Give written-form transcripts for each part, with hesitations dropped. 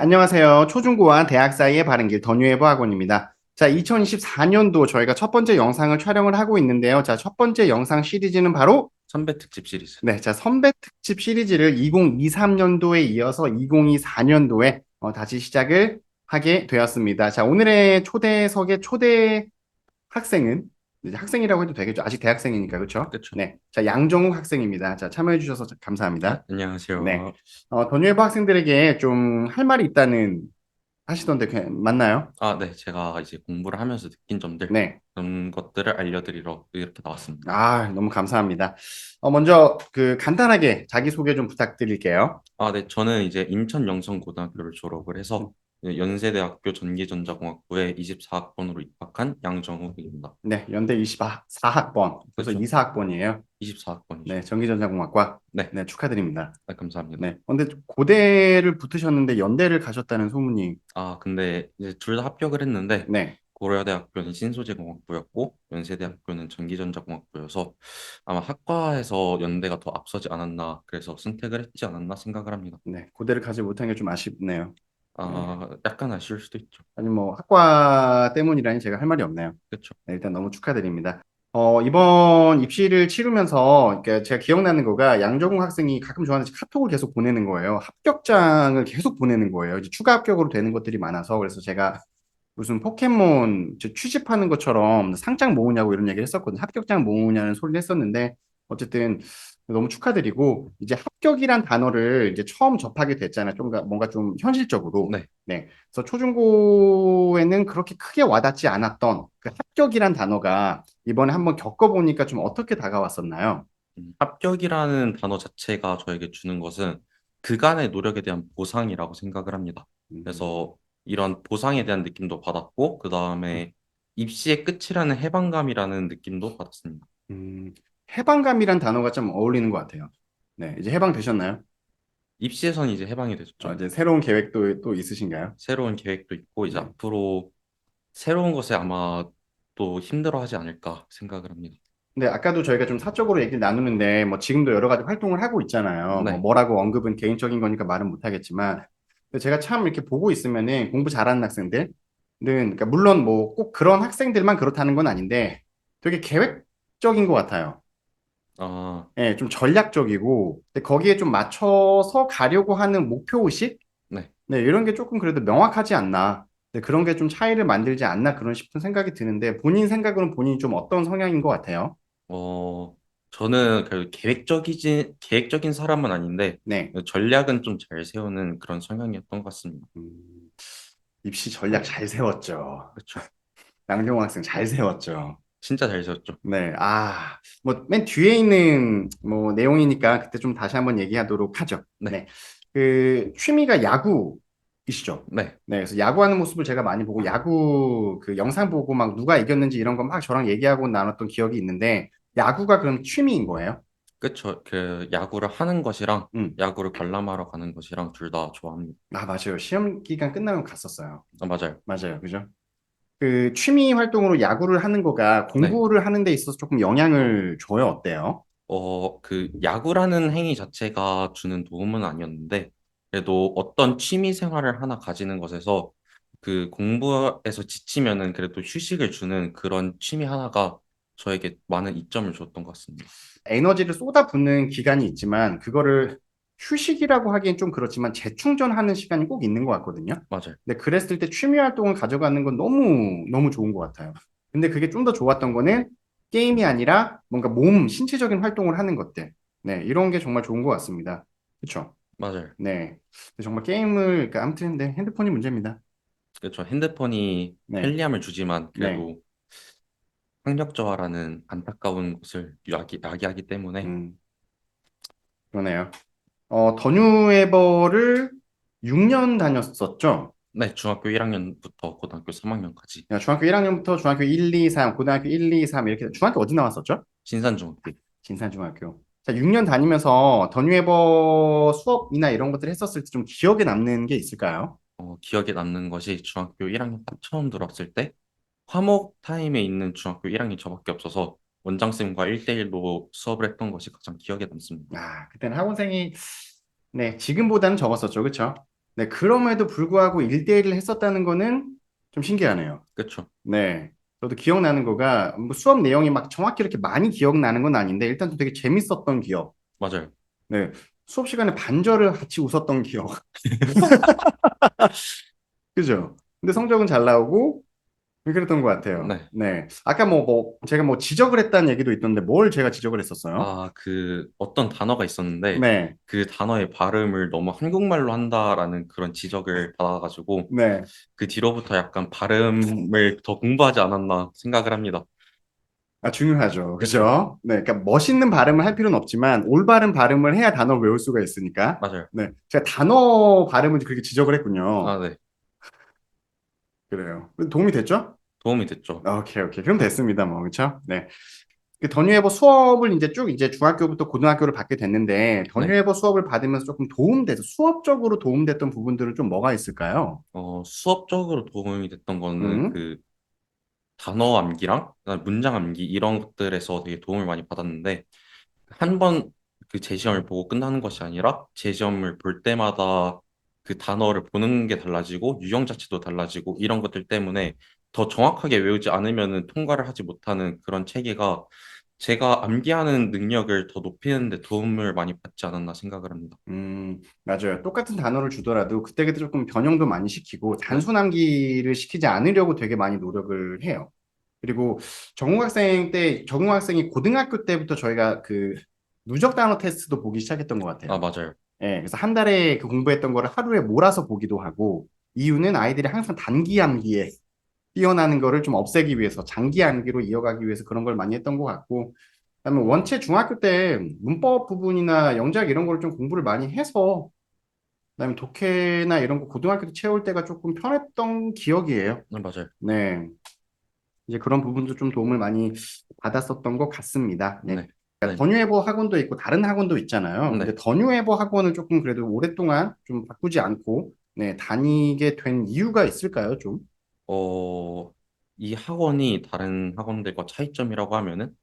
안녕하세요. 초중고와 대학 사이의 바른 길 더뉴에버 학원입니다. 자, 2024년도 저희가 첫 번째 영상을 촬영을 하고 있는데요. 자, 첫 번째 영상 시리즈는 바로 선배 특집 시리즈. 네, 자, 선배 특집 시리즈를 2023년도에 이어서 2024년도에 다시 시작을 하게 되었습니다. 자, 오늘의 초대석의 초대 학생은 이제 학생이라고 해도 되겠죠. 아직 대학생이니까 그렇죠? 그쵸? 네, 자, 양정욱 학생입니다. 자, 참여해 주셔서 감사합니다. 네, 안녕하세요. 더뉴에버 학생들에게 좀 할 말이 있다는 하시던데 맞나요? 네. 제가 이제 공부를 하면서 느낀 점들, 네. 그런 것들을 알려드리러 이렇게 나왔습니다. 아, 너무 감사합니다. 먼저 그 간단하게 자기소개 좀 부탁드릴게요. 네. 저는 이제 인천 영성고등학교를 졸업을 해서 이제 연세대학교 전기전자공학부에 24학번으로 입학한 양정욱입니다. 네, 연대 24학번, 그래서 그렇죠? 24학번이에요. 24학번이죠. 네, 전기전자공학과. 네. 네, 축하드립니다. 감사합니다. 네. 근데 고대를 붙으셨는데 연대를 가셨다는 소문이. 근데 이제 둘 다 합격을 했는데 네. 고려대학교는 신소재공학부였고 연세대학교는 전기전자공학부여서 아마 학과에서 연대가 더 앞서지 않았나 그래서 선택을 했지 않았나 생각을 합니다. 네, 고대를 가지 못한 게 좀 아쉽네요. 네. 약간 아쉬울 수도 있죠. 아니 뭐 학과 때문이라니 제가 할 말이 없네요. 그렇죠. 네, 일단 너무 축하드립니다. 이번 입시를 치르면서 그러니까 제가 기억나는 거가 양정욱 학생이 가끔 저한테 카톡을 계속 보내는 거예요. 합격장을 계속 보내는 거예요. 이제 추가 합격으로 되는 것들이 많아서 그래서 제가 무슨 포켓몬 취집하는 것처럼 상장 모으냐고 이런 얘기를 했었거든요. 합격장 모으냐는 소리를 했었는데 어쨌든 너무 축하드리고 이제 합격이란 단어를 이제 처음 접하게 됐잖아요. 좀 뭔가 좀 현실적으로. 네. 네. 그래서 초중고에는 그렇게 크게 와닿지 않았던 그 합격이란 단어가 이번에 한번 겪어보니까 좀 어떻게 다가왔었나요? 합격이라는 단어 자체가 저에게 주는 것은 그간의 노력에 대한 보상이라고 생각을 합니다. 음, 그래서 이런 보상에 대한 느낌도 받았고 그 다음에 입시의 끝이라는 해방감이라는 느낌도 받았습니다. 음, 해방감이란 단어가 좀 어울리는 것 같아요. 네. 이제 해방 되셨나요? 입시에서는 이제 해방이 됐죠. 이제 새로운 계획도 또 있으신가요? 새로운 계획도 있고 이제 네. 앞으로 새로운 것에 아마 또 힘들어하지 않을까 생각을 합니다. 근데 아까도 저희가 좀 사적으로 얘기를 나누는데 뭐 지금도 여러 가지 활동을 하고 있잖아요. 뭐 네, 뭐라고 언급은 개인적인 거니까 말은 못 하겠지만 근데 제가 참 이렇게 보고 있으면은 공부 잘하는 학생들은 그러니까 물론 뭐 꼭 그런 학생들만 그렇다는 건 아닌데 되게 계획적인 것 같아요. 아, 예, 좀 전략적이고 근데 거기에 좀 맞춰서 가려고 하는 목표 의식? 네. 네, 이런 게 조금 그래도 명확하지 않나. 네, 그런 게 좀 차이를 만들지 않나 그런 싶은 생각이 드는데 본인 생각으로는 본인이 좀 어떤 성향인 것 같아요? 어, 저는 그 계획적인 사람은 아닌데 네. 전략은 좀 잘 세우는 그런 성향이었던 것 같습니다. 음, 입시 전략 잘 세웠죠. 그렇죠. 양정호 학생 잘 세웠죠. 진짜 잘 세웠죠. 네, 뭐, 맨 뒤에 있는 뭐 내용이니까 그때 좀 다시 한번 얘기하도록 하죠. 네, 네. 그, 취미가 야구이시죠. 네. 네, 그래서 야구하는 모습을 제가 많이 보고, 야구 그 영상 보고 막 누가 이겼는지 이런 거 막 저랑 얘기하고 나눴던 기억이 있는데, 야구가 그럼 취미인 거예요? 그쵸. 그 야구를 하는 것이랑 음. 야구를 관람하러 가는 것이랑 둘 다 좋아합니다. 맞아요. 시험 기간 끝나면 갔었어요. 맞아요. 맞아요. 그죠? 그 취미 활동으로 야구를 하는 거가 네. 공부를 하는 데 있어서 조금 영향을 줘요. 어때요? 그 야구라는 행위 자체가 주는 도움은 아니었는데, 그래도 어떤 취미 생활을 하나 가지는 것에서 그 공부에서 지치면은 그래도 휴식을 주는 그런 취미 하나가 저에게 많은 이점을 줬던 것 같습니다. 에너지를 쏟아붓는 기간이 있지만 그거를 휴식이라고 하기엔 좀 그렇지만 재충전하는 시간이 꼭 있는 것 같거든요. 맞아요. 근데 그랬을 때 취미 활동을 가져가는 건 너무 너무 좋은 것 같아요. 근데 그게 좀 더 좋았던 거는 게임이 아니라 뭔가 신체적인 활동을 하는 것들. 네, 이런 게 정말 좋은 것 같습니다. 그렇죠? 맞아요. 네, 정말 게임을 그러니까 아무튼 네, 핸드폰이 문제입니다. 그렇죠. 핸드폰이 네, 편리함을 주지만 네. 그래도 학력 저하라는 안타까운 것을 야기하기 때문에 음, 그러네요. 더뉴에버를 6년 다녔었죠? 네, 중학교 1학년부터 고등학교 3학년까지 중학교 1학년부터 중학교 1, 2, 3, 고등학교 1, 2, 3 이렇게 중학교 어디 나왔었죠? 신산중학교. 진산중학교. 자, 6년 다니면서 더뉴에버 수업이나 이런 것들 했었을 때 좀 기억에 남는 게 있을까요? 기억에 남는 것이 중학교 1학년 딱 처음 들어왔을 때 화목 타임에 있는 중학교 1학년 저밖에 없어서 원장쌤과 1대1로 수업을 했던 것이 가장 기억에 남습니다. 그때는 학원생이 네, 지금보다는 적었었죠. 그렇죠? 네, 그럼에도 불구하고 1대1을 했었다는 거는 좀 신기하네요. 그쵸? 네. 저도 기억나는 거가 뭐 수업 내용이 막 정확히 이렇게 많이 기억나는 건 아닌데 일단 좀 되게 재밌었던 기억. 맞아요. 네. 수업 시간에 반절을 같이 웃었던 기억. 그죠? 근데 성적은 잘 나오고 그랬던 것 같아요. 네. 네. 아까 제가 뭐 지적을 했다는 얘기도 있던데 뭘 제가 지적을 했었어요? 아, 그 어떤 단어가 있었는데 네. 그 단어의 발음을 너무 한국말로 한다라는 그런 지적을 받아가지고 네. 그 뒤로부터 약간 발음을 더 공부하지 않았나 생각을 합니다. 아, 중요하죠. 그쵸? 그죠? 네. 그러니까 멋있는 발음을 할 필요는 없지만 올바른 발음을 해야 단어를 외울 수가 있으니까. 맞아요. 네. 제가 단어 발음을 그렇게 지적을 아, 했군요. 네. 그래요. 도움이 됐죠? 도움이 됐죠. 오케이, 오케이. 그럼 됐습니다. 뭐, 그렇죠? 네. 그 던유해버 수업을 이제 쭉 이제 중학교부터 고등학교를 받게 됐는데 네. 던유해버 수업을 받으면서 조금 도움돼서 수업적으로 도움됐던 부분들은 좀 뭐가 있을까요? 수업적으로 도움이 됐던 거는 음, 그 단어 암기랑 그다음에 문장 암기 이런 것들에서 되게 도움을 많이 받았는데 한 번 그 제시험을 보고 끝나는 것이 아니라 제시험을 볼 때마다 그 단어를 보는 게 달라지고 유형 자체도 달라지고 이런 것들 때문에 더 정확하게 외우지 않으면은 통과를 하지 못하는 그런 체계가 제가 암기하는 능력을 더 높이는 데 도움을 많이 받지 않았나 생각을 합니다. 맞아요. 똑같은 단어를 주더라도 그때그때 조금 변형도 많이 시키고 네. 단순 암기를 시키지 않으려고 되게 많이 노력을 해요. 그리고 정우학생이 고등학교 때부터 저희가 그 누적 단어 테스트도 보기 시작했던 것 아, 같아요. 맞아요. 예, 그래서 한 달에 그 공부했던 거를 하루에 몰아서 보기도 하고, 이유는 아이들이 항상 단기 암기에 뛰어나는 거를 좀 없애기 위해서 장기 암기로 이어가기 위해서 그런 걸 많이 했던 것 같고, 그다음에 원체 중학교 때 문법 부분이나 영작 이런 걸 좀 공부를 많이 해서, 그다음에 독해나 이런 거 고등학교 때 채울 때가 조금 편했던 기억이에요. 네, 맞아요. 네, 이제 그런 부분도 좀 도움을 많이 받았었던 것 같습니다. 네. 네. 네. 던유해버 학원도 있고 다른 학원도 있잖아요. 근데 네. 던유해버 학원은 조금 그래도 오랫동안 좀 바꾸지 않고 네, 다니게 된 이유가 있을까요, 좀? 어, 이 학원이 다른 학원들과 차이점이라고 하면은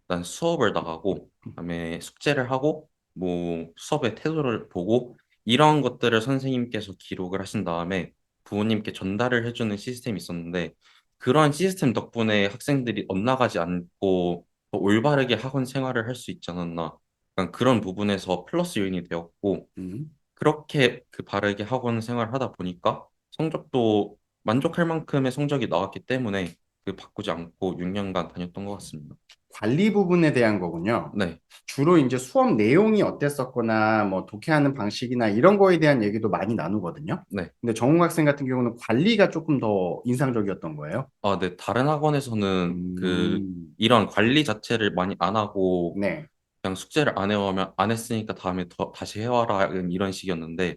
일단 수업을 나가고 그다음에 숙제를 하고 뭐 수업의 태도를 보고 이런 것들을 선생님께서 기록을 하신 다음에 부모님께 전달을 해주는 시스템이 있었는데 그러한 시스템 덕분에 학생들이 엇나가지 않고 더 올바르게 학원 생활을 할 수 있지 않았나 약간 그런 부분에서 플러스 요인이 되었고 음. 그렇게 그 바르게 학원 생활을 하다 보니까 성적도 만족할 만큼의 성적이 나왔기 때문에 그 바꾸지 않고 6년간 다녔던 것 같습니다. 관리 부분에 대한 거군요. 네. 주로 이제 수업 내용이 어땠었거나 뭐 독해하는 방식이나 이런 거에 대한 얘기도 많이 나누거든요. 네. 근데 정우 학생 같은 경우는 관리가 조금 더 인상적이었던 거예요. 아, 네. 다른 학원에서는 그 음, 이런 관리 자체를 많이 안 하고 네. 그냥 숙제를 안 해오면 안 했으니까 다음에 다시 해와라 이런 식이었는데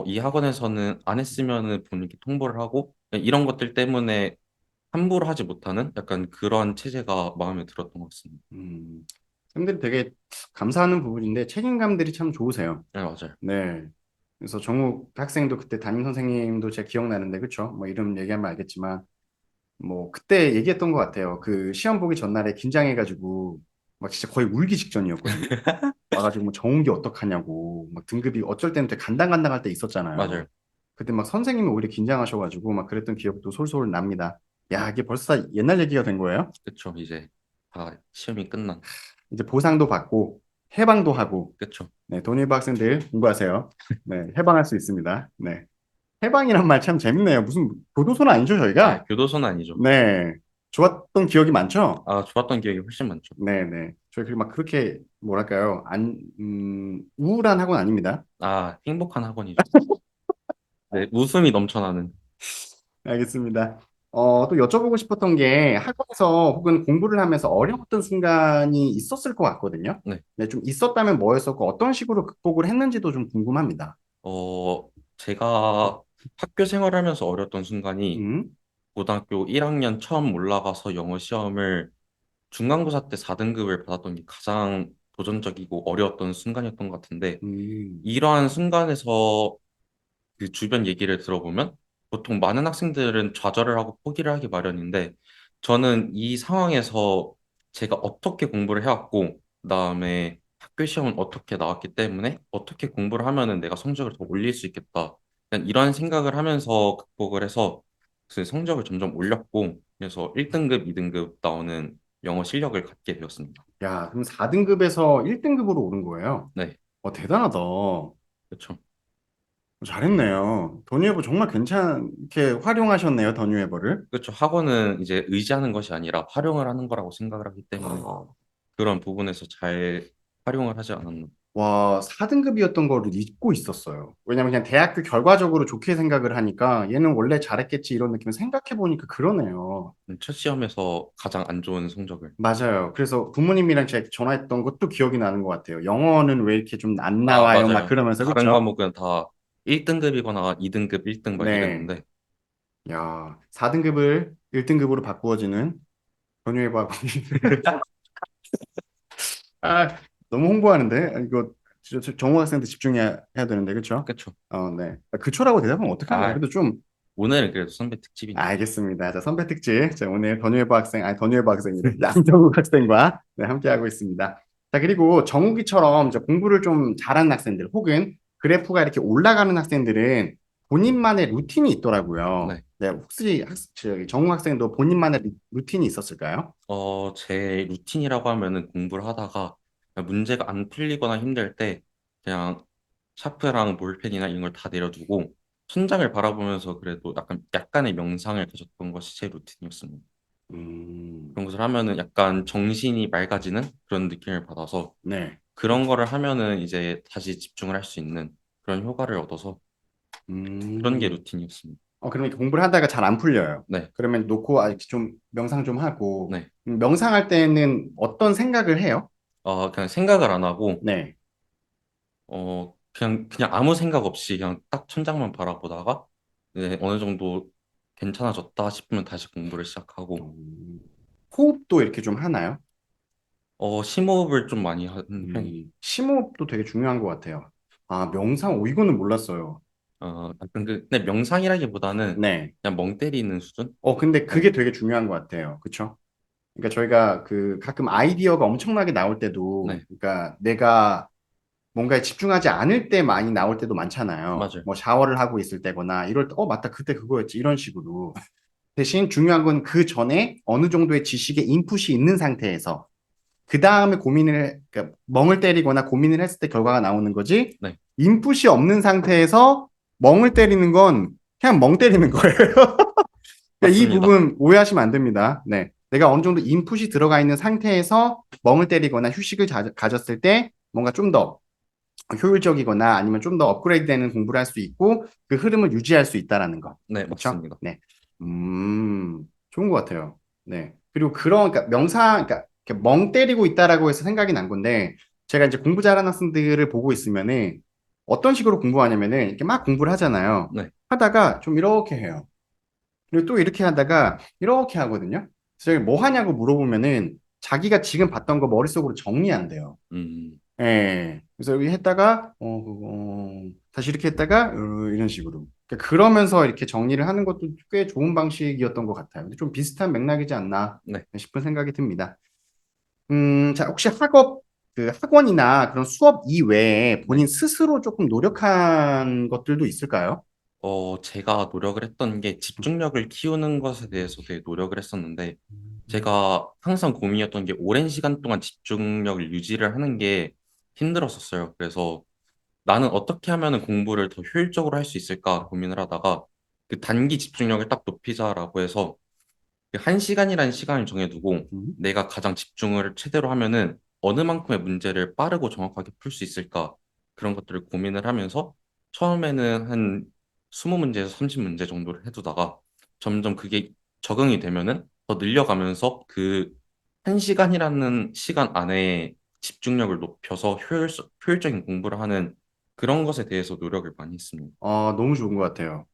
이 학원에서는 안 했으면은 본인께 통보를 하고 그냥 이런 것들 때문에 함부로 하지 못하는 약간 그런 체제가 마음에 들었던 것 같습니다. 음, 쌤들이 되게 감사하는 부분인데 책임감들이 참 좋으세요. 네, 맞아요. 네. 그래서 정욱 학생도 그때 담임 선생님도 제가 기억나는데, 그쵸? 뭐 이름 얘기하면 알겠지만, 뭐 그때 얘기했던 것 같아요. 그 시험 보기 전날에 긴장해가지고, 막 진짜 거의 울기 직전이었거든요. 와가지고 뭐 정욱이 어떡하냐고, 막 등급이 어쩔 때는 되게 간당간당할 때 있었잖아요. 맞아요. 그때 막 선생님이 오히려 긴장하셔가지고 막 그랬던 기억도 솔솔 납니다. 야, 네. 이게 벌써 다 옛날 얘기가 된 거예요? 그쵸. 이제 다 시험이 끝난. 이제 보상도 받고, 해방도 하고, 그쵸. 네, 돈일바 학생들 공부하세요. 네, 해방할 수 있습니다. 네. 해방이란 말 참 재밌네요. 무슨 교도소는 아니죠, 아, 저희가? 교도소는 아니죠. 네. 좋았던 기억이 많죠? 아, 좋았던 기억이 훨씬 많죠. 네네. 저희 막 그렇게, 뭐랄까요. 우울한 학원 아닙니다. 아, 행복한 학원이죠. 네, 웃음이 넘쳐나는. 알겠습니다. 또 여쭤보고 싶었던 게 학원에서 혹은 공부를 하면서 어려웠던 순간이 있었을 것 같거든요. 네. 네, 좀 있었다면 뭐였었고 어떤 식으로 극복을 했는지도 좀 궁금합니다. 어, 제가 학교 생활하면서 어렸던 순간이 음, 고등학교 1학년 처음 올라가서 영어 시험을 중간고사 때 4등급을 받았던 게 가장 도전적이고 어려웠던 순간이었던 것 같은데 음, 이러한 순간에서 그 주변 얘기를 들어보면 보통 많은 학생들은 좌절을 하고 포기를 하기 마련인데 저는 이 상황에서 제가 어떻게 공부를 해왔고 그다음에 학교 시험은 어떻게 나왔기 때문에 어떻게 공부를 하면은 내가 성적을 더 올릴 수 있겠다. 그냥 이런 생각을 하면서 극복을 해서 그 성적을 점점 올렸고 그래서 1등급, 2등급 나오는 영어 실력을 갖게 되었습니다. 야, 그럼 4등급에서 1등급으로 오른 거예요? 네, 대단하다. 그렇죠. 잘했네요. 더뉴에버 정말 괜찮게 활용하셨네요, 더뉴에버를. 그렇죠. 학원은 이제 의지하는 것이 아니라 활용을 하는 거라고 생각을 하기 때문에 그런 부분에서 잘 활용을 하지 않았나. 와, 4등급이었던 거를 잊고 있었어요. 왜냐면 그냥 대학교 결과적으로 좋게 생각을 하니까 얘는 원래 잘했겠지 이런 느낌을 생각해보니까 그러네요. 첫 시험에서 가장 안 좋은 성적을. 맞아요. 그래서 부모님이랑 제가 전화했던 것도 기억이 나는 것 같아요. 영어는 왜 이렇게 좀 안 아, 나와요? 막 맞아요. 그러면서, 다른 그쵸? 과목은 다 1등급이거나 2등급, 1등 막 네. 이랬는데 야, 4등급을 1등급으로 바꾸어지는 권유해봐. 아, 너무 홍보하는데? 이거 정우 학생한테 집중해야 되는데, 그쵸? 그렇죠. 네. 그초라고 대답하면 어떡하냐. 아, 그래도 좀, 오늘은 그래도 선배 특집이니까. 알겠습니다. 자, 선배 특집. 자, 오늘 권유해봐 학생, 아니, 권유해봐 학생이래. 양정욱 학생과 네, 함께하고 있습니다. 자, 그리고 정욱이처럼 이제 공부를 좀 잘하는 학생들, 혹은 그래프가 이렇게 올라가는 학생들은 본인만의 루틴이 있더라고요. 네. 네, 혹시 저기 정욱 학생도 본인만의 루틴이 있었을까요? 제 루틴이라고 하면은 공부를 하다가 문제가 안 풀리거나 힘들 때 그냥 샤프랑 볼펜이나 이런 걸 다 내려두고 천장을 바라보면서 그래도 약간의 명상을 가졌던 것이 제 루틴이었습니다. 음, 그런 것을 하면은 약간 정신이 맑아지는 그런 느낌을 받아서 네. 그런 거를 하면은 이제 다시 집중을 할 수 있는 그런 효과를 얻어서 그런 게 음. 루틴이었습니다. 그러면 이렇게 공부를 하다가 잘 안 풀려요. 네, 그러면 놓고 이렇게 좀 명상 좀 하고, 네. 명상할 때는 어떤 생각을 해요? 그냥 생각을 안 하고 네. 그냥 아무 생각 없이 그냥 딱 천장만 바라보다가 이제 어느 정도 괜찮아졌다 싶으면 다시 공부를 시작하고 음, 호흡도 이렇게 좀 하나요? 심호흡을 좀 많이 하는 편이에요. 심호흡도 되게 중요한 것 같아요. 아, 명상, 이거는 몰랐어요. 약간 근데 명상이라기보다는 네. 그냥 멍 때리는 수준? 근데 네, 그게 되게 중요한 것 같아요. 그쵸? 그러니까 저희가 그 가끔 아이디어가 엄청나게 나올 때도, 네, 그러니까 내가 뭔가에 집중하지 않을 때 많이 나올 때도 많잖아요. 맞아요. 뭐 샤워를 하고 있을 때거나 이럴 때, 맞다, 그때 그거였지. 이런 식으로. 대신 중요한 건 그 전에 어느 정도의 지식의 인풋이 있는 상태에서 그 다음에 그러니까 멍을 때리거나 고민을 했을 때 결과가 나오는 거지. 네, 인풋이 없는 상태에서 멍을 때리는 건 그냥 멍 때리는 거예요. 그러니까 이 맞습니다. 부분 오해하시면 안 됩니다. 네. 내가 어느 정도 인풋이 들어가 있는 상태에서 멍을 때리거나 휴식을 가졌을 때 뭔가 좀 더 효율적이거나 아니면 좀 더 업그레이드 되는 공부를 할 수 있고 그 흐름을 유지할 수 있다라는 거. 네, 그렇죠? 맞습니다. 네. 좋은 것 같아요. 네. 그리고 그러니까 그러니까 이렇게 멍 때리고 있다라고 해서 생각이 난 건데 제가 이제 공부 잘하는 학생들을 보고 있으면은 어떤 식으로 공부하냐면은 이렇게 막 공부를 하잖아요. 네, 하다가 좀 이렇게 해요. 그리고 또 이렇게 하다가 이렇게 하거든요. 그래서 제가 뭐 하냐고 물어보면은 자기가 지금 봤던 거 머릿속으로 정리 안 돼요. 음, 예. 그래서 여기 했다가, 다시 이렇게 했다가, 이런 식으로. 그러면서 이렇게 정리를 하는 것도 꽤 좋은 방식이었던 것 같아요. 근데 좀 비슷한 맥락이지 않나 네. 싶은 생각이 듭니다. 자, 혹시 학원이나 그런 수업 이외에 네. 본인 스스로 조금 노력한 것들도 있을까요? 제가 노력을 했던 게 집중력을 키우는 것에 대해서 되게 노력을 했었는데, 제가 항상 고민이었던 게 오랜 시간 동안 집중력을 유지를 하는 게 힘들었었어요. 그래서 나는 어떻게 하면 공부를 더 효율적으로 할 수 있을까 고민을 하다가 그 단기 집중력을 딱 높이자라고 해서 그 1시간이라는 시간을 정해두고 음, 내가 가장 집중을 최대로 하면은 어느 만큼의 문제를 빠르고 정확하게 풀 수 있을까 그런 것들을 고민을 하면서 처음에는 한 20문제에서 30문제 정도를 해두다가 점점 그게 적응이 되면은 더 늘려가면서 그 1시간이라는 시간 안에 집중력을 높여서 효율적인 공부를 하는 그런 것에 대해서 노력을 많이 했습니다. 너무 좋은 것 같아요.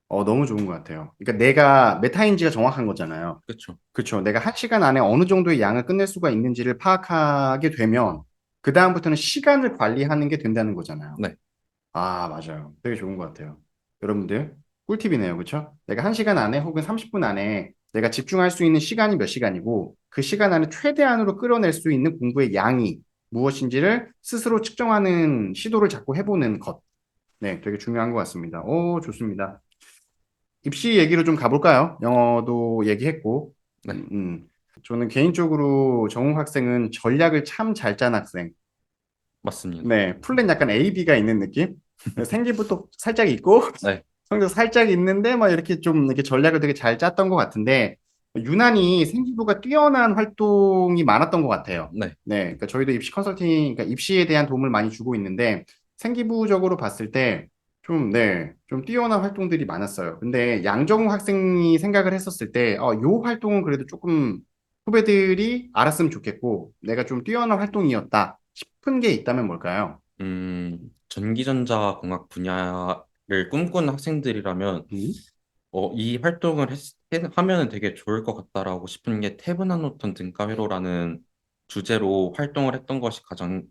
너무 좋은 것 같아요. 그러니까 내가 메타인지가 정확한 거잖아요. 그렇죠? 그렇죠. 내가 한 시간 안에 어느 정도의 양을 끝낼 수가 있는지를 파악하게 되면 그다음부터는 시간을 관리하는 게 된다는 거잖아요. 네, 아, 맞아요. 되게 좋은 것 같아요. 여러분들, 꿀팁이네요. 그렇죠? 내가 한 시간 안에 혹은 30분 안에 내가 집중할 수 있는 시간이 몇 시간이고 그 시간 안에 최대한으로 끌어낼 수 있는 공부의 양이 무엇인지를 스스로 측정하는 시도를 자꾸 해보는 것. 네, 되게 중요한 것 같습니다. 오, 좋습니다. 입시 얘기로 좀 가볼까요? 영어도 얘기했고, 네, 음, 음. 저는 개인적으로 정우 학생은 전략을 참 잘 짠 학생. 맞습니다. 네, 플랜 약간 A, B가 있는 느낌? 네, 생기부터 살짝 있고, 네, 성적 살짝 있는데, 막 이렇게 좀 이렇게 전략을 되게 잘 짰던 것 같은데, 유난히 생기부가 뛰어난 활동이 많았던 것 같아요. 네. 네, 그러니까 저희도 입시 컨설팅, 그러니까 입시에 대한 도움을 많이 주고 있는데, 생기부적으로 봤을 때, 좀, 네, 좀 뛰어난 활동들이 많았어요. 근데 양정우 학생이 생각을 했었을 때, 요 활동은 그래도 조금 후배들이 알았으면 좋겠고, 내가 좀 뛰어난 활동이었다 싶은 게 있다면 뭘까요? 전기전자공학 분야를 꿈꾸는 학생들이라면 음? 이 활동을 하면은 되게 좋을 것 같다라고 싶은 게 태브나노턴 등가회로라는 주제로 활동을 했던 것이 가장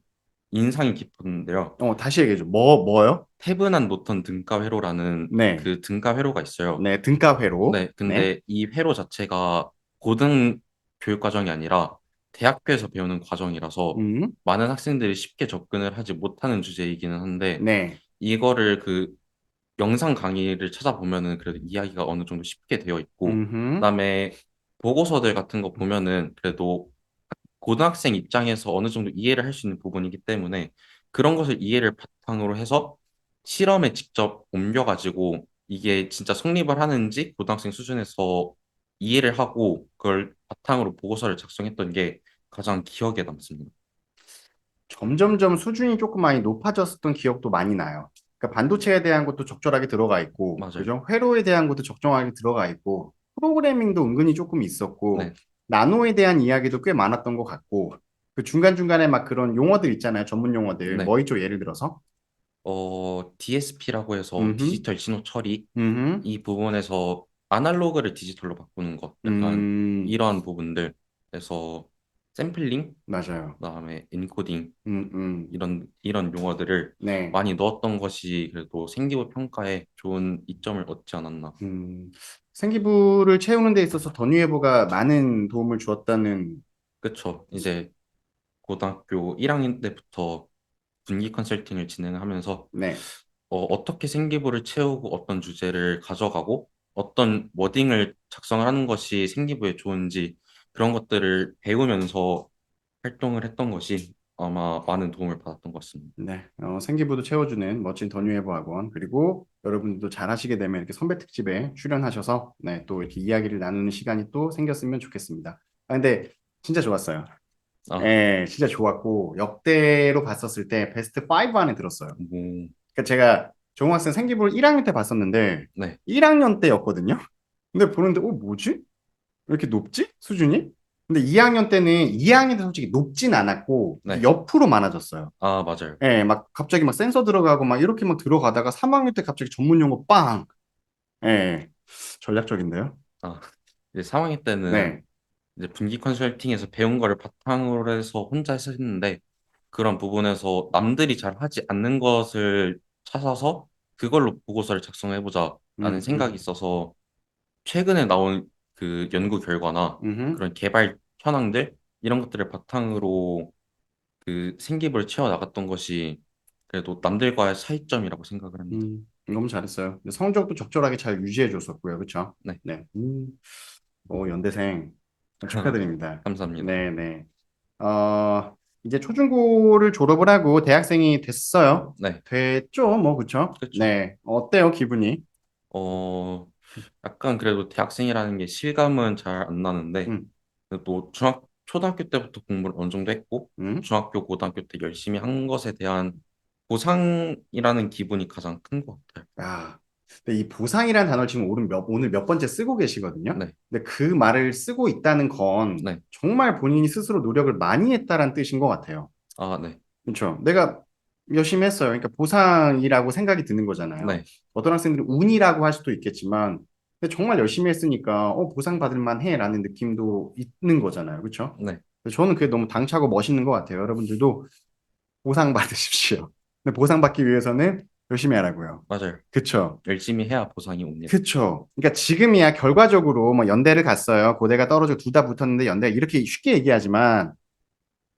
인상이 깊었는데요. 다시 얘기해줘. 뭐요? 태브난 노턴 등가회로라는 네. 그 등가회로가 있어요. 네, 등가회로. 네, 네. 근데 이 회로 자체가 고등 교육 과정이 아니라 대학교에서 배우는 과정이라서 음, 많은 학생들이 쉽게 접근을 하지 못하는 주제이기는 한데 네. 이거를 그 영상 강의를 찾아보면은 그래도 이야기가 어느 정도 쉽게 되어 있고 음, 그다음에 보고서들 같은 거 보면은 그래도 고등학생 입장에서 어느 정도 이해를 할 수 있는 부분이기 때문에 그런 것을 이해를 바탕으로 해서 실험에 직접 옮겨가지고 이게 진짜 성립을 하는지 고등학생 수준에서 이해를 하고 그걸 바탕으로 보고서를 작성했던 게 가장 기억에 남습니다. 점점점 수준이 조금 많이 높아졌었던 기억도 많이 나요. 그러니까 반도체에 대한 것도 적절하게 들어가 있고, 맞아요. 그죠? 회로에 대한 것도 적정하게 들어가 있고, 프로그래밍도 은근히 조금 있었고, 네. 나노에 대한 이야기도 꽤 많았던 것 같고, 그 중간중간에 막 그런 용어들 있잖아요. 전문 용어들. 네. 뭐 있죠? 예를 들어서. DSP라고 해서 음, 디지털 신호 처리 음, 이 부분에서 아날로그를 디지털로 바꾸는 것 약간 음, 이러한 부분들에서 샘플링 맞아요. 그다음에 엔코딩 음, 음, 이런 용어들을 네. 많이 넣었던 것이 그래도 생기부 평가에 좋은 이점을 얻지 않았나. 음, 생기부를 채우는 데 있어서 더뉴에버가 많은 도움을 주었다는, 그쵸. 이제 고등학교 1학년 때부터 분기 컨설팅을 진행하면서 네. 어떻게 생기부를 채우고 어떤 주제를 가져가고 어떤 워딩을 작성을 하는 것이 생기부에 좋은지 그런 것들을 배우면서 활동을 했던 것이 아마 많은 도움을 받았던 것 같습니다. 네, 생기부도 채워주는 멋진 더뉴에버 학원, 그리고 여러분들도 잘 하시게 되면 이렇게 선배 특집에 출연하셔서, 네, 또 이렇게 이야기를 나누는 시간이 또 생겼으면 좋겠습니다. 근데 진짜 좋았어요. 아, 예, 진짜 좋았고, 역대로 봤었을 때 베스트 5 안에 들었어요. 뭐, 그러니까 제가 정학생 생기부를 1학년 때 봤었는데, 네, 1학년 때였거든요? 근데 보는데, 뭐지? 왜 이렇게 높지? 수준이? 근데 2학년 때는 2학년 때 솔직히 높진 않았고, 이렇게 네. 옆으로 많아졌어요. 아, 맞아요. 예, 막 갑자기 막 센서 들어가고 막 이렇게 막 들어가다가 3학년 때 갑자기 전문 용어 빵. 예, 전략적인데요? 아, 이제 3학년 때는 네. 이제 분기 컨설팅에서 배운 거를 바탕으로 해서 혼자 했었는데 그런 부분에서 남들이 잘 하지 않는 것을 찾아서 그걸로 보고서를 작성해보자라는 생각이 음. 있어서 최근에 나온 그 연구 결과나 음. 그런 개발 현황들 이런 것들을 바탕으로 그 생기부를 채워 나갔던 것이 그래도 남들과의 차이점이라고 생각을 합니다. 너무 잘했어요. 근데 성적도 적절하게 잘 유지해 줬었고요. 그쵸? 네. 네. 연대생 축하드립니다. 감사합니다. 네, 네. 이제 초중고를 졸업을 하고 대학생이 됐어요. 네. 됐죠, 뭐, 그쵸? 그렇죠. 네. 어때요, 기분이? 어, 약간 그래도 대학생이라는 게 실감은 잘 안 나는데, 음, 또 초등학교 때부터 공부를 어느 정도 했고, 음. 중학교, 고등학교 때 열심히 한 것에 대한 보상이라는 기분이 가장 큰 것 같아요. 아, 근데 이 보상이라는 단어를 지금 오늘 몇 번째 쓰고 계시거든요. 네. 근데 그 말을 쓰고 있다는 건 네. 정말 본인이 스스로 노력을 많이 했다라는 뜻인 것 같아요. 아, 네. 그렇죠. 내가 열심히 했어요. 그러니까 보상이라고 생각이 드는 거잖아요. 네. 어떤 학생들은 운이라고 할 수도 있겠지만, 근데 정말 열심히 했으니까, 보상받을 만해라는 느낌도 있는 거잖아요. 그렇죠? 네. 저는 그게 너무 당차고 멋있는 것 같아요. 여러분들도 보상받으십시오. 근데 보상받기 위해서는 열심히 하라고요. 맞아요. 그쵸? 열심히 해야 보상이 옵니다. 그쵸. 그러니까 지금이야 결과적으로 뭐 연대를 갔어요. 고대가 떨어지고 둘 다 붙었는데 연대 이렇게 쉽게 얘기하지만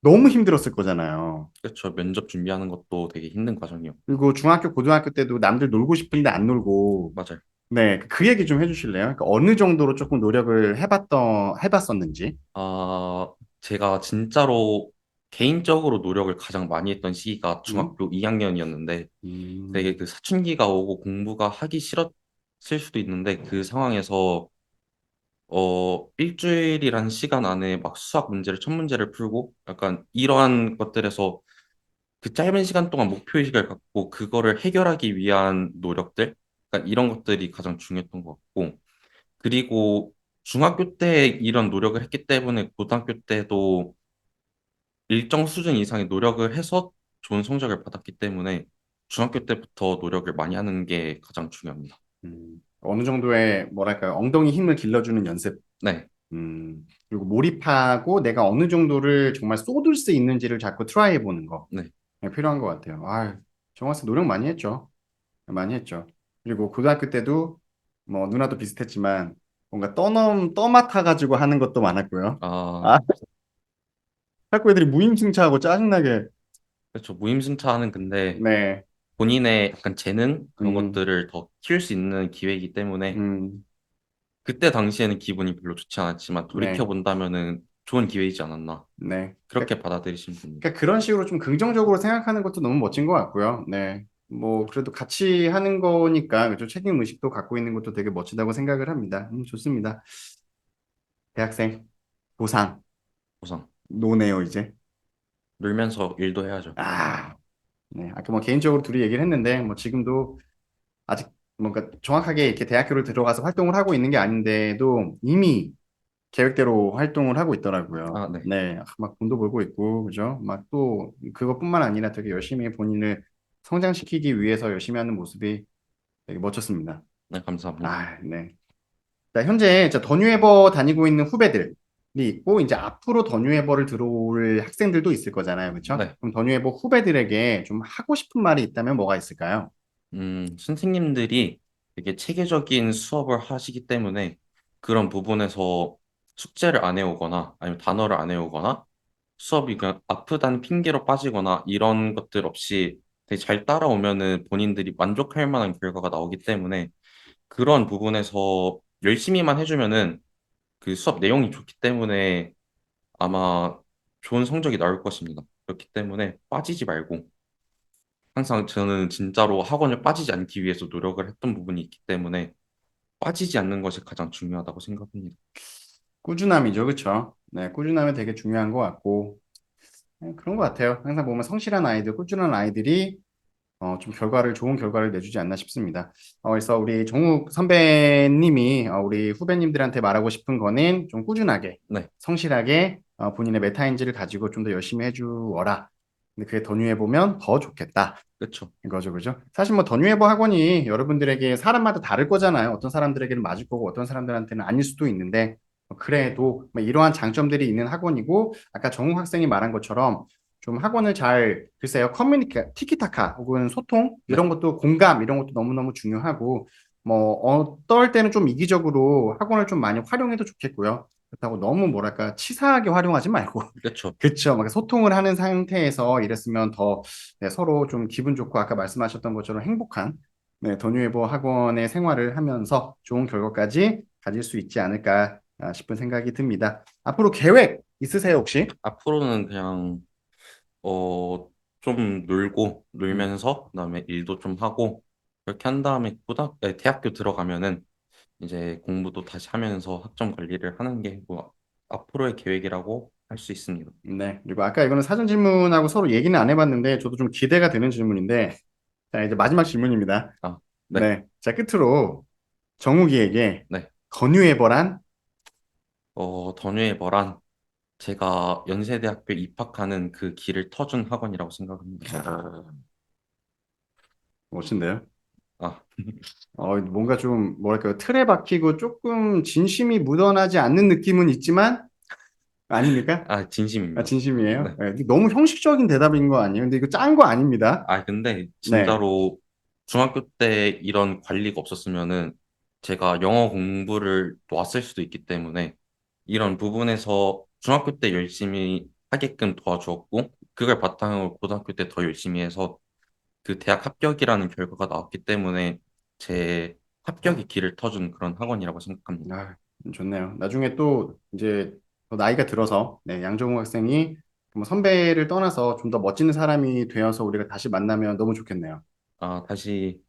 너무 힘들었을 거잖아요. 그렇죠. 면접 준비하는 것도 되게 힘든 과정이요. 그리고 중학교, 고등학교 때도 남들 놀고 싶은데 안 놀고, 맞아요. 네, 그 얘기 좀 해주실래요? 그러니까 어느 정도로 조금 노력을 해봤었는지. 아, 제가 진짜로 개인적으로 노력을 가장 많이 했던 시기가 음? 중학교 2학년이었는데 되게 음, 그 사춘기가 오고 공부가 하기 싫었을 수도 있는데 그 상황에서 일주일이라는 시간 안에 막 수학 문제를 첫 문제를 풀고 약간 이러한 것들에서 그 짧은 시간 동안 목표의식을 갖고 그거를 해결하기 위한 노력들, 그러니까 이런 것들이 가장 중요했던 것 같고, 그리고 중학교 때 이런 노력을 했기 때문에 고등학교 때도 일정 수준 이상의 노력을 해서 좋은 성적을 받았기 때문에 중학교 때부터 노력을 많이 하는 게 가장 중요합니다. 어느 정도의, 뭐랄까요, 엉덩이 힘을 길러주는 연습. 네, 그리고 몰입하고 내가 어느 정도를 정말 쏟을 수 있는지를 자꾸 트라이 해보는 거. 네. 네, 필요한 것 같아요. 아, 정학생 노력 많이 했죠. 많이 했죠. 그리고 고등학교 때도 뭐 누나도 비슷했지만 뭔가 떠맡아가지고 하는 것도 많았고요. 아, 아, 학교 애들이 무임승차하고 짜증나게. 그렇죠. 무임승차는 근데 네, 본인의 약간 재능 그런 음, 것들을 더 키울 수 있는 기회이기 때문에 음, 그때 당시에는 기분이 별로 좋지 않았지만 돌이켜 네, 본다면은 좋은 기회이지 않았나 네. 그렇게 받아들이시면 됩니다. 그러니까 그런 식으로 좀 긍정적으로 생각하는 것도 너무 멋진 것 같고요. 네. 뭐, 그래도 같이 하는 거니까, 그죠? 책임 의식도 갖고 있는 것도 되게 멋지다고 생각을 합니다. 좋습니다. 대학생, 고3, 우선 노네요, 이제. 놀면서 일도 해야죠. 아, 네. 아까 뭐 개인적으로 둘이 얘기를 했는데, 뭐 지금도 아직 뭔가 정확하게 이렇게 대학교를 들어가서 활동을 하고 있는 게 아닌데도 이미 계획대로 활동을 하고 있더라고요. 아, 네. 네. 막 돈도 벌고 있고, 그죠? 막 또 그것뿐만 아니라 되게 열심히 본인을 성장시키기 위해서 열심히 하는 모습이 되게 멋졌습니다. 네, 감사합니다. 아, 네. 자, 현재 더뉴에버 다니고 있는 후배들이 있고, 이제 앞으로 더뉴에버를 들어올 학생들도 있을 거잖아요. 그렇죠? 네. 그럼 더뉴에버 후배들에게 좀 하고 싶은 말이 있다면 뭐가 있을까요? 선생님들이 되게 체계적인 수업을 하시기 때문에 그런 부분에서 숙제를 안 해오거나 아니면 단어를 안 해오거나 수업이 그냥 아프다는 핑계로 빠지거나 이런 것들 없이 되게 잘 따라오면은 본인들이 만족할 만한 결과가 나오기 때문에 그런 부분에서 열심히만 해주면은 그 수업 내용이 좋기 때문에 아마 좋은 성적이 나올 것입니다. 그렇기 때문에 빠지지 말고 항상 저는 진짜로 학원을 빠지지 않기 위해서 노력을 했던 부분이 있기 때문에 빠지지 않는 것이 가장 중요하다고 생각합니다. 꾸준함이죠. 그렇죠? 네, 꾸준함이 되게 중요한 것 같고, 네, 그런 것 같아요. 항상 보면 성실한 아이들, 꾸준한 아이들이 좀 좋은 결과를 내주지 않나 싶습니다. 그래서 우리 정욱 선배님이 우리 후배님들한테 말하고 싶은 거는 좀 꾸준하게, 네, 성실하게 본인의 메타인지를 가지고 좀 더 열심히 해주어라. 근데 그게 더뉴해보면 더 좋겠다. 그렇죠. 이거죠, 그죠? 사실 뭐 더뉴에버 학원이 여러분들에게 사람마다 다를 거잖아요. 어떤 사람들에게는 맞을 거고 어떤 사람들한테는 아닐 수도 있는데 그래도 뭐 이러한 장점들이 있는 학원이고 아까 정우 학생이 말한 것처럼 좀 학원을 잘 글쎄요 티키타카 혹은 소통 네, 이런 것도 공감 이런 것도 너무너무 중요하고 뭐 어떨 때는 좀 이기적으로 학원을 좀 많이 활용해도 좋겠고요. 그렇다고 너무 뭐랄까 치사하게 활용하지 말고 그렇죠. 그쵸. 막 소통을 하는 상태에서 이랬으면 더 네, 서로 좀 기분 좋고 아까 말씀하셨던 것처럼 행복한 네, 더뉴에버 학원의 생활을 하면서 좋은 결과까지 가질 수 있지 않을까 싶은 생각이 듭니다. 앞으로 계획 있으세요, 혹시? 앞으로는 그냥 좀 놀고 음, 놀면서 그다음에 일도 좀 하고 그렇게 한 다음에 대학교 들어가면은 이제 공부도 다시 하면서 학점 관리를 하는 게 뭐 앞으로의 계획이라고 할 수 있습니다. 네. 그리고 아까 이거는 사전 질문하고 서로 얘기는 안 해봤는데 저도 좀 기대가 되는 질문인데 자, 이제 마지막 질문입니다. 아, 네, 네. 자, 끝으로 정욱이에게 네. 더뉴에버란 더뉴의 버란 제가 연세대학교 입학하는 그 길을 터준 학원이라고 생각합니다. 무엇인데요? 아, 뭔가 좀, 뭐랄까요, 틀에 박히고 조금 진심이 묻어나지 않는 느낌은 있지만, 아닙니까? 아, 아, 진심입니다. 진심이에요? 네. 네, 이게 너무 형식적인 대답인 거 아니에요? 근데 이거 짠 거 아닙니다. 아, 근데 네. 진짜로 중학교 때 이런 관리가 없었으면은 제가 영어 공부를 놓았을 수도 있기 때문에 이런 부분에서 중학교 때 열심히 하게끔 도와주었고 그걸 바탕으로 고등학교 때 더 열심히 해서 그 대학 합격이라는 결과가 나왔기 때문에 제 합격의 길을 터준 그런 학원이라고 생각합니다. 아, 좋네요. 나중에 또 이제 더 나이가 들어서 네, 양정우 학생이 뭐 선배를 떠나서 좀 더 멋진 사람이 되어서 우리가 다시 만나면 너무 좋겠네요. 아, 다시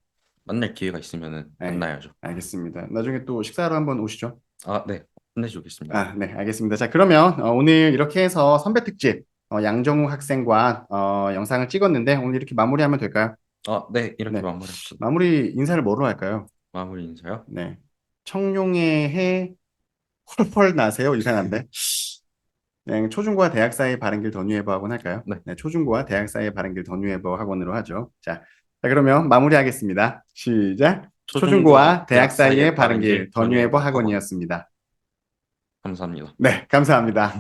만날 기회가 있으면 네, 만나야죠. 알겠습니다. 나중에 또 식사로 한번 오시죠. 아, 네. 끝내주겠습니다. 아, 네, 알겠습니다. 자, 그러면 오늘 이렇게 해서 선배 특집 양정우 학생과 영상을 찍었는데 오늘 이렇게 마무리하면 될까요? 아, 네. 이렇게 네, 마무리합시다. 마무리 인사를 뭐로 할까요? 마무리 인사요? 네, 청룡의 해 펄펄 나세요. 이상한데. 네, 초중고와 대학 사이 바른 길 더뉴에버 학원 할까요? 네. 네, 초중고와 대학 사이 바른 길 더뉴에버 학원으로 하죠. 자, 그러면 마무리하겠습니다. 시작. 초중고와 초중고와 대학 대학 사이의 사이의 바른 바른 길 길 더뉴에버 전유해버 학원. 학원이었습니다. 감사합니다. 네, 감사합니다.